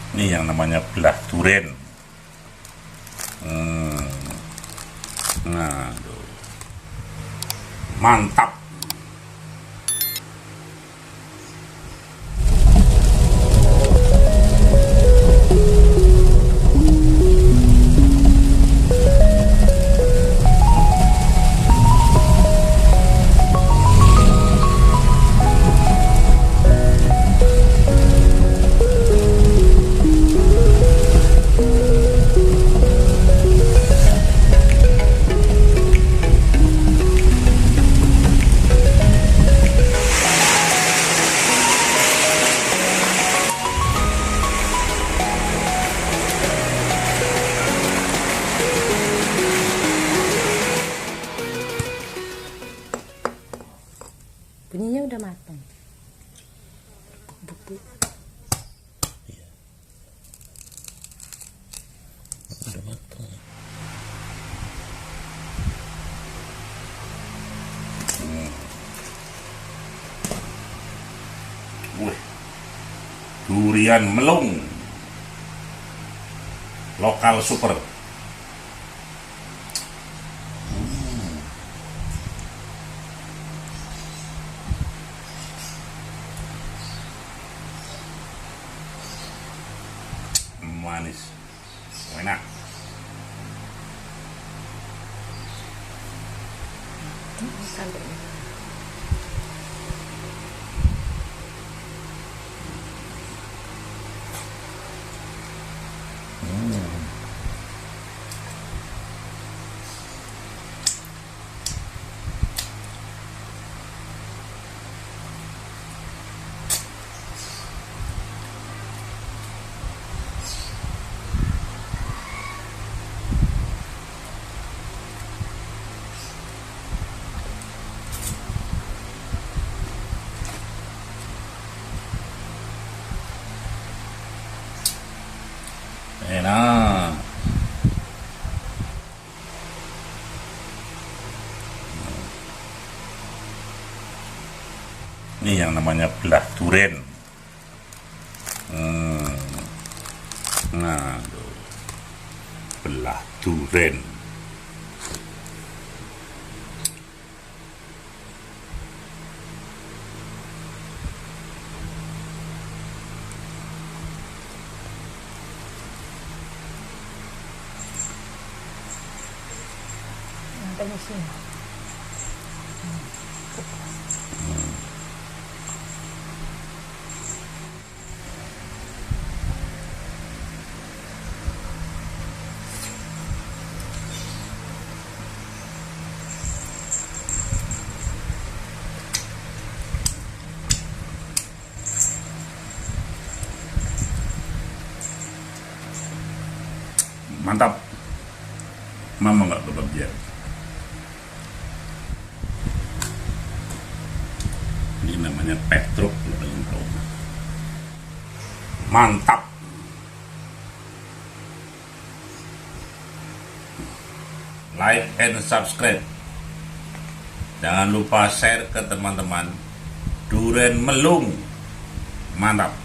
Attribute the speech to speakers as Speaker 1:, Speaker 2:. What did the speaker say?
Speaker 1: Ini yang namanya belah duren. Nah, tuh. Mantap.
Speaker 2: Bunyinya udah matang. Buk-buk.
Speaker 1: Iya. Udah matang. Wih, durian melung lokal super. Manis, enak.
Speaker 2: Sampai
Speaker 1: Enak. Ini yang namanya belah duren. Nah, tuh. Belah duren.
Speaker 2: sampai di sini.
Speaker 1: Mantap. Mama nggak kebagian. Ini namanya Petruk. Mantap. Like and subscribe. Jangan lupa share ke teman-teman. Duren melung. Mantap.